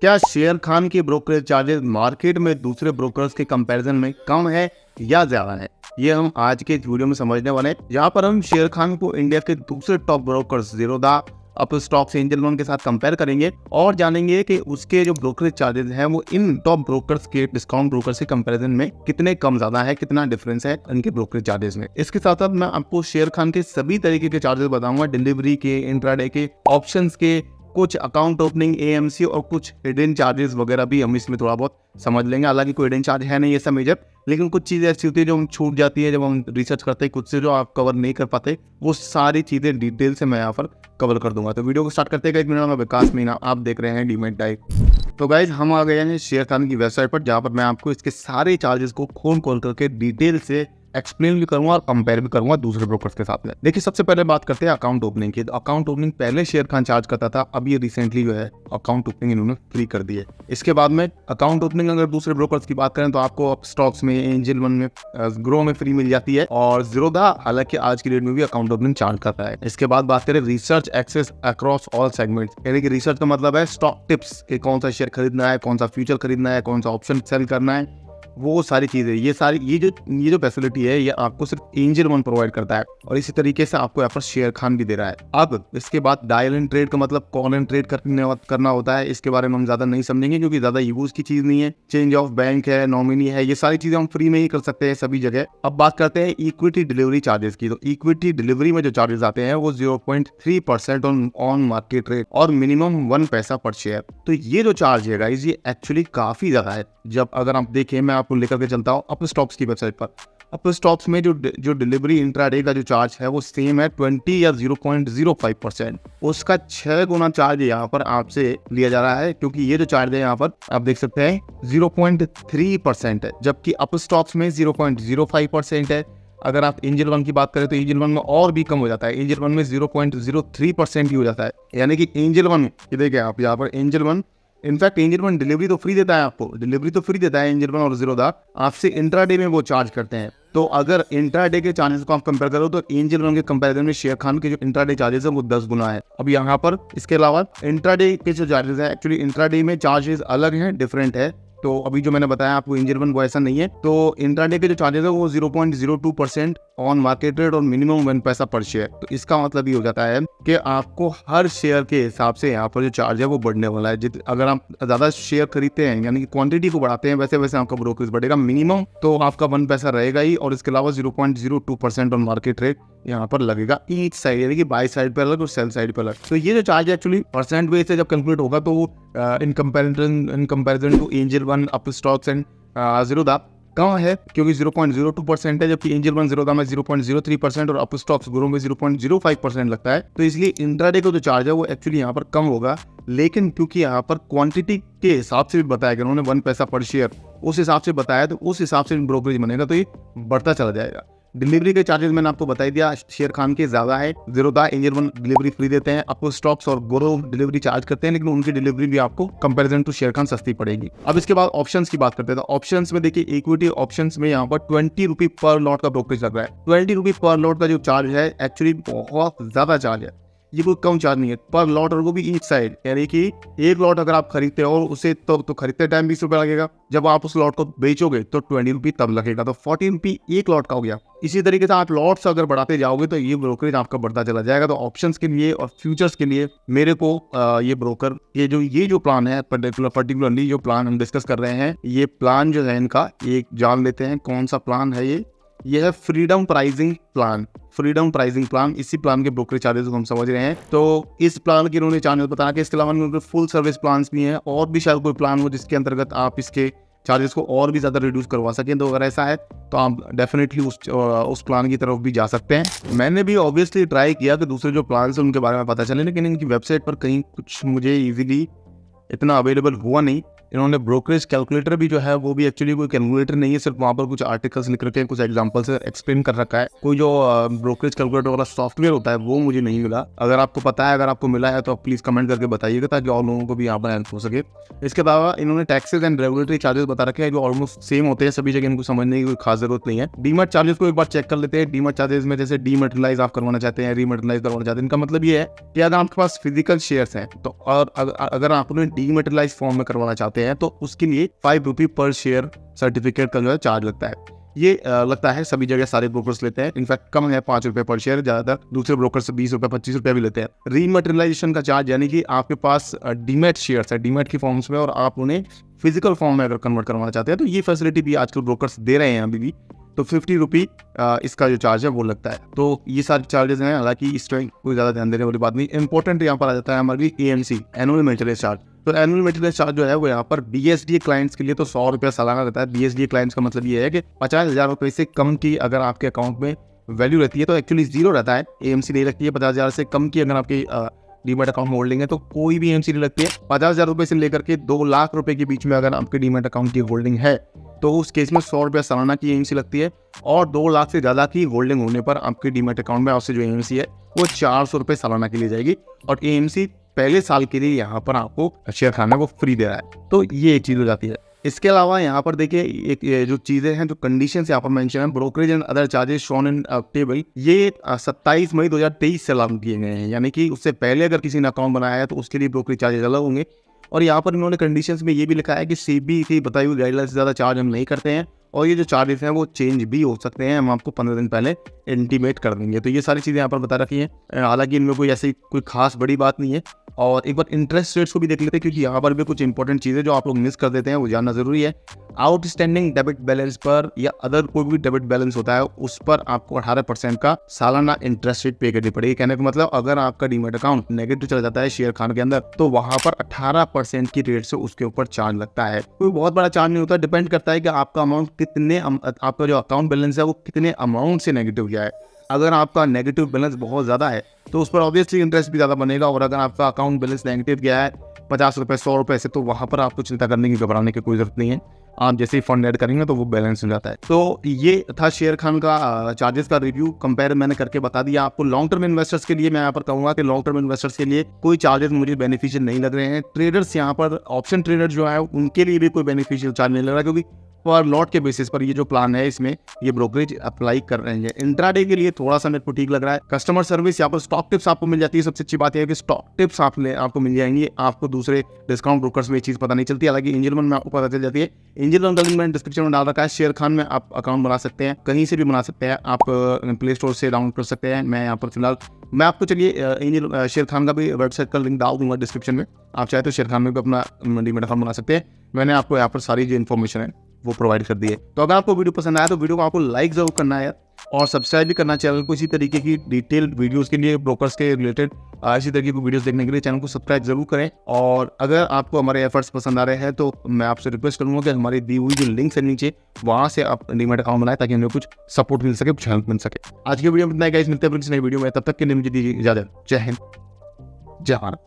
क्या शेर खान के ब्रोकरेज चार्जेस मार्केट में दूसरे ब्रोकर्स के कंपैरिजन में कम है या ज्यादा है? ये हम आज के इस वीडियो में समझने वाले हैं। यहाँ पर हम शेर खान को इंडिया के दूसरे top brokers Zerodha, Upstox, angel one के साथ कंपेयर करेंगे और जानेंगे कि उसके जो ब्रोकरेज चार्जेस हैं वो इन टॉप ब्रोकर्स के डिस्काउंट ब्रोकर्स के कंपैरिजन में कितने कम ज्यादा है, कितना डिफरेंस है इनके ब्रोकरेज चार्जेस में। इसके साथ साथ मैं आपको शेर खान के सभी तरीके के चार्जेस बताऊंगा, डिलीवरी के, इंट्राडे के, ऑप्शंस के, कुछ अकाउंट ओपनिंग, एएमसी और कुछ हिडन चार्जेस वगैरह भी हम इसमें थोड़ा बहुत समझ लेंगे। हालांकि कोई हिडन चार्ज है नहीं ऐसा मेजर, लेकिन कुछ चीज़ें ऐसी होती है जो हम छूट जाती है जब हम रिसर्च करते हैं, कुछ से जो आप कवर नहीं कर पाते, वो सारी चीज़ें डिटेल से मैं यहाँ पर कवर कर दूंगा। तो वीडियो को स्टार्ट करते हैं। मेरा नाम है विकास मीना, आप देख रहे हैं डीमैट डाइव। तो गाइज हम आ गए हैं शेर खान की वेबसाइट पर, जहाँ पर मैं आपको इसके सारे चार्जेस को खोल करके डिटेल से एक्सप्लेन भी करूंगा और कंपेयर भी करूंगा दूसरे ब्रोकर्स के साथ में। देखिए, सबसे पहले बात करते हैं अकाउंट ओपनिंग की। अकाउंट ओपनिंग पहले शेर खान चार्ज करता था, अब ये रिसेंटली जो है अकाउंट ओपनिंग इन्होंने फ्री कर दी है। इसके बाद में अकाउंट ओपनिंग अगर दूसरे ब्रोकर्स की बात करें तो आपको स्टॉक्स में, एंजल वन में, ग्रो में फ्री मिल जाती है और ज़ीरोधा हालांकि आज की डेट में भी अकाउंट ओपनिंग चार्ज करता है। इसके बाद बात करें research access across all segments, यानी कि रिसर्च का मतलब है स्टॉक टिप्स के, कौन सा शेयर खरीदना है, कौन सा फ्यूचर खरीदना है, कौन सा ऑप्शन सेल करना है, वो सारी चीजें, ये जो फैसिलिटी है ये आपको सिर्फ एंजल वन प्रोवाइड करता है और इसी तरीके से आपको यहाँ पर शेर खान भी दे रहा है। अब इसके बाद डायल एंड ट्रेड का मतलब कॉल एंड ट्रेड करना होता है। इसके बारे में हम ज्यादा नहीं समझेंगे क्योंकि ज्यादा यूज की चीज नहीं है। चेंज ऑफ बैंक है, नॉमिनी है, ये सारी चीजें हम फ्री में ही कर सकते हैं सभी जगह। अब बात करते हैं इक्विटी डिलीवरी चार्जेस की। तो इक्विटी डिलीवरी में जो चार्जेस आते हैं वो 0.3% ऑन मार्केट रेट और मिनिमम 1 पैसा पर शेयर। तो ये जो चार्ज है गाइस, ये एक्चुअली काफी ज्यादा है। जब अगर आप देखें, मैं आपको लेकर के चलता हूँ अपस्टॉक्स की वेबसाइट पर। अपस्टॉक्स में जो डिलीवरी इंट्राडे का जो चार्ज है वो सेम है 20 या 0.05%। उसका 6 गुना चार्ज यहाँ पर आपसे लिया जा रहा है, क्योंकि ये जो चार्ज है यहाँ पर आप देख सकते हैं 0.3% है, जबकि अपस्टॉक्स में 0.05% है। अगर आप एंजल वन की बात करें तो एंजल वन में और भी कम हो जाता है, एंजल वन में 0.03% ही हो जाता है। यानी कि एंजल वन, ये देखिए आप यहाँ पर angel one, in fact angel one delivery तो फ्री देता है, आपको डिलीवरी तो फ्री देता है एंजल वन और ज़ीरोधा, आपसे इंट्राडे में वो चार्ज करते हैं। तो अगर इंट्राडे के चार्जेस को आप कंपेयर करो तो एंजल वन के कंपैरिजन में शेर खान के जो इंट्राडे चार्जेस है वो 10 गुना है। अब यहाँ पर इसके अलावा इंट्राडे के जो चार्जेस है, एक्चुअली इंट्राडे में चार्जेस अलग हैं, डिफरेंट है। तो अभी जो मैंने बताया आपको एंजल वन वो ऐसा नहीं है। तो इंट्राडे के जो चार्जेस है वो 0.02% ऑन मार्केट रेट और मिनिमम 1 पैसा पर शेयर। तो इसका मतलब ये हो जाता है कि आपको हर शेयर के हिसाब से यहाँ पर जो चार्ज है वो बढ़ने वाला है। अगर आप ज्यादा शेयर खरीदते हैं, यानी कि क्वांटिटी को बढ़ाते हैं, वैसे वैसे आपका ब्रोकरेज बढ़ेगा। मिनिमम तो आपका 1 पैसा रहेगा ही और इसके अलावा 0.02% ऑन मार्केट रेट यहाँ पर लगेगा ईच साइड, यानी कि बाई साइड पे अलग और सेल साइड पे अलग। तो ये जो चार्ज एक्चुअली परसेंट बेस से जब कैलकुलेट होगा तो in comparison to Angel One, Upstox and Zerodha कम है, क्योंकि 0.02% है, जबकि एंजल वन ज़ीरोधा में 0.03% और अपस्टॉक्स ग्रो में 0.05% लगता है। तो इसलिए इंट्राडे का जो चार्ज है वो एक्चुअली यहाँ पर कम होगा, लेकिन क्योंकि यहाँ पर क्वांटिटी के हिसाब से भी बताया गया, उन्होंने 1 पैसा पर शेयर उस हिसाब से बताया, तो उस हिसाब से ब्रोकरेज बनेगा, तो ये बढ़ता चला जाएगा। डिलीवरी के चार्जेस मैंने आपको बता दिया, शेर खान के ज्यादा है। Zerodha, angel one delivery free देते हैं, अपस्टॉक्स और ग्रो डिलीवरी चार्ज करते हैं, लेकिन उनकी डिलीवरी भी आपको कंपैरिजन टू शेर खान सस्ती पड़ेगी। अब इसके बाद ऑप्शंस की बात करते हैं। तो ऑप्शंस में देखिए, इक्विटी ऑप्शंस में यहाँ पर 20 रुपये पर लॉट का ब्रोकरेज लग रहा है। 20 रुपये पर लॉट का जो चार्ज है एक्चुअली बहुत ज्यादा चार्ज है, ये कोई कम चार्ज नहीं है पर लॉट, और वो भी ईच साइड, यानी कि एक लॉट अगर आप खरीदते हो और उसे तो खरीदते टाइम 20 रुपये लगेगा, जब आप उस लॉट को बेचोगे तो 20 रुपये तब लगेगा, तो 40 रुपये एक लॉट का हो गया। इसी तरीके से आप लॉट्स अगर बढ़ाते जाओगे तो ये ब्रोकरेज आपका बढ़ता चला जाएगा। तो ऑप्शंस के लिए और फ्यूचर्स के लिए मेरे को ये ब्रोकर, ये जो प्लान है, पर्टिकुलरली जो प्लान हम डिस्कस कर रहे हैं, ये प्लान जो है इनका, ये जान लेते हैं कौन सा प्लान है। ये है फ्रीडम प्राइसिंग प्लान। इसी प्लान के ब्रोकरेज चार्जेस को हम समझ रहे हैं। तो इस प्लान के इन्होंने चार्जेस बताया कि इसके अलावा उनके फुल सर्विस प्लान भी हैं, और भी शायद कोई प्लान हो जिसके अंतर्गत आप इसके चार्जेस को और भी ज्यादा रिड्यूस करवा सकें। तो अगर ऐसा है तो आप डेफिनेटली उस प्लान की तरफ भी जा सकते हैं। मैंने भी ऑब्वियसली ट्राई किया कि दूसरे जो प्लान है उनके बारे में पता चले, लेकिन इनकी वेबसाइट पर कहीं कुछ मुझे इजीली इतना अवेलेबल हुआ नहीं। इन्होंने ब्रोकरेज कैलकुलेटर भी जो है वो भी एक्चुअली कोई कैलकुलेटर नहीं है, सिर्फ वहाँ पर कुछ आर्टिकल्स लिख रखे हैं, कुछ एग्जांपल से एक्सप्लेन कर रखा है। कोई जो ब्रोकरेज कैलकुलेटर वाला सॉफ्टवेयर होता है वो मुझे नहीं मिला। अगर आपको पता है, अगर आपको मिला है तो आप प्लीज कमेंट करके बताइएगा ताकि और लोगों को भी यहाँ पर हेल्प हो सके। इसके अलावा इन्होंने टैक्सेस एंड रेगुलेटरी चार्जेस बता रखे हैं जो ऑलमोस्ट सेम होते हैं सभी जगह, इनको समझने की कोई खास जरूरत नहीं है। डीमैट चार्जेस को एक बार चेक कर लेते हैं। डीमैट चार्जेस में जैसे डीमेटलाइज आप करवाना चाहते हैं, रीमेटलाइज करवाना चाहते हैं, इनका मतलब ये है कि अगर आपके पास फिजिकल शेयर्स हैं तो, और अगर आप उन्हें डीमेटलाइज फॉर्म में करवाना चाहते हैं तो उसके लिए 5 रुपये पर शेयर सर्टिफिकेट का जो है चार्ज लगता है। ये लगता है सभी जगह सारे ब्रोकर्स लेते हैं, इनफैक्ट कम है 5 रुपए पर शेयर, ज्यादातर दूसरे ब्रोकर से 20 रुपए 25 रुपए भी लेते हैं। रीमटेरियलाइजेशन का चार्ज यानी कि आपके पास डीमेट शेयर्स है डीमेट की फॉर्म्स में और आप उन्हें फिजिकल फॉर्म में अगर कन्वर्ट करवाना चाहते हैं तो ये फैसिलिटी भी आजकल ब्रोकर्स दे रहे हैं अभी भी। तो 50 रुपये इसका जो चार्ज है वो लगता है। तो ये सारे चार्जेस हैं, हालांकि इस टाइम कोई ज्यादा ध्यान देने वाली बात नहीं। इंपॉर्टेंट यहाँ पर आ जाता है हमारी AMC, एनुअल मेंटेनेंस चार्ज। तो एनुअल मेंटेनेंस चार्ज जो है वो यहाँ पर BSDA क्लाइंट्स के लिए तो 100 रुपया सालाना रहता है। BSDA क्लाइंट्स का मतलब ये है कि 50,000 रुपये से कम की अगर आपके अकाउंट में वैल्यू रहती है तो एक्चुअली जीरो रहता है, AMC नहीं लगती है। 50,000 से कम की अगर आपकी डीमेट अकाउंट में होल्डिंग है तो कोई भी AMC नहीं लगती है। 50,000 रुपये से लेकर के 2 लाख रुपए के बीच में अगर आपके डीमेट अकाउंट की होल्डिंग है तो उस केस में 100 रुपया सालाना की AMC लगती है, और 2 लाख से ज्यादा की होल्डिंग होने पर आपके डीमेट अकाउंट में आपसे जो AMC है वो 400 रुपये सालाना के लिए जाएगी। और AMC पहले साल के लिए यहाँ पर आपको शेयर खाना वो फ्री दे रहा है। तो ये एक चीज हो जाती है। इसके अलावा यहाँ पर देखिए एक जो चीजें हैं, जो कंडीशंस यहाँ पर मेंशन है, brokerage and other charges shown in table, ये 27 मई 2023 से लागू किए गए हैं। यानी कि उससे पहले अगर किसी ने अकाउंट बनाया है तो उसके लिए ब्रोकरेज चार्जेस अलग होंगे। और यहाँ पर इन्होंने कंडीशंस में ये भी लिखा है कि सेबी की बताई हुई गाइडलाइन से ज्यादा चार्ज हम नहीं करते हैं, और ये जो चार्जेस हैं वो चेंज भी हो सकते हैं, हम आपको 15 दिन पहले इंटीमेट कर देंगे। तो ये सारी चीजें यहाँ पर बता रखी हैं। हालांकि इनमें कोई ऐसी कोई खास बड़ी बात नहीं है। और एक बार इंटरेस्ट रेट्स को भी देख लेते हैं, क्योंकि यहाँ पर भी कुछ इंपॉर्टेंट चीजें जो आप लोग मिस कर देते हैं वो जानना जरूरी है। आउटस्टैंडिंग डेबिट बैलेंस पर या अदर कोई भी डेबिट बैलेंस होता है उस पर आपको 18% का सालाना इंटरेस्ट रेट पे करनी पड़ेगी। कहने का मतलब अगर आपका डीमेट अकाउंट नेगेटिव चला जाता है शेयर खान के अंदर तो वहां पर 18% की रेट से उसके ऊपर चार्ज लगता है। कोई बहुत बड़ा चार्ज नहीं होता, डिपेंड करता है कि आपका अमाउंट कितने, आपका जो अकाउंट बैलेंस है वो कितने अमाउंट से नेगेटिव गया है। अगर आपका नेगेटिव बैलेंस बहुत ज्यादा है तो उस पर ऑब्वियसली इंटरेस्ट भी ज्यादा बनेगा, और अगर आपका अकाउंट बैलेंस नेगेटिव गया है 50 रुपए 100 रुपए से, तो वहां पर आपको चिंता करने की, घबराने की कोई जरूरत नहीं है। आप जैसे ही फंड ऐड करेंगे तो वो बैलेंस हो जाता है। तो ये था शेयर खान का चार्जेस का रिव्यू, कंपेयर मैंने करके बता दिया आपको। लॉन्ग टर्म इन्वेस्टर्स के लिए मैं यहाँ पर कहूंगा कि लॉन्ग टर्म इन्वेस्टर्स के लिए कोई चार्जेस मुझे बेनिफिशियल नहीं लग रहे हैं। ट्रेडर्स यहाँ पर ऑप्शन ट्रेडर जो है उनके लिए भी कोई बेनिफिशियल चार्ज नहीं लग रहा, क्योंकि पर लॉट के बेसिस पर ये जो प्लान है इसमें ये ब्रोकरेज अप्लाई कर रहे हैं। इंट्राडे के लिए थोड़ा सा मेरे को ठीक लग रहा है। कस्टमर सर्विस, यहाँ पर स्टॉक टिप्स आपको मिल जाती है। सबसे अच्छी बात यह है कि स्टॉक टिप्स आपको मिल जाएंगी, आपको दूसरे डिस्काउंट ब्रोकर्स में ये चीज पता नहीं चलती। हालांकि एंजल वन में आपको पता चल जाती है। एंजल वन का लिंक मैंने डिस्क्रिप्शन में डाल रखा है। शेयर खान में आप अकाउंट बना सकते हैं, कहीं से भी बना सकते हैं, आप प्ले स्टोर से डाउनलोड कर सकते हैं। मैं यहाँ पर फिलहाल मैं आपको चलिए एंजल शेयर खान का भी वेबसाइट का लिंक डाल दूंगा डिस्क्रिप्शन में। आप चाहे तो शेयर खान में भी अपना डीमेट अकाउंट बना सकते हैं। मैंने आपको यहाँ पर सारी जो इन्फॉर्मेशन है वो प्रोवाइड कर दी है। तो अगर आपको वीडियो पसंद आया तो वीडियो को आपको लाइक जरूर करना है और सब्सक्राइब भी करना। चैनल को इसी तरीके की डिटेल्ड वीडियोस के लिए, ब्रोकर्स के रिलेटेड इसी तरीके की वीडियोस देखने के लिए चैनल को सब्सक्राइब जरूर करें। और अगर आपको हमारे एफर्ट्स पसंद आ रहे हैं तो मैं आपसे रिक्वेस्ट करूंगा कि हमारी दी हुई जो लिंक्स है नीचे, वहां से आप डीमेट अकाउंट बनाए ताकि हमें कुछ सपोर्ट मिल सके, कुछ हेल्प मिल सके। आज की वीडियो में इतना ही गाइस, मिलते हैं फिर किसी नई वीडियो में। तब तक के लिए मुझे दीजिए इजाजत। जय हिंद, जय भारत।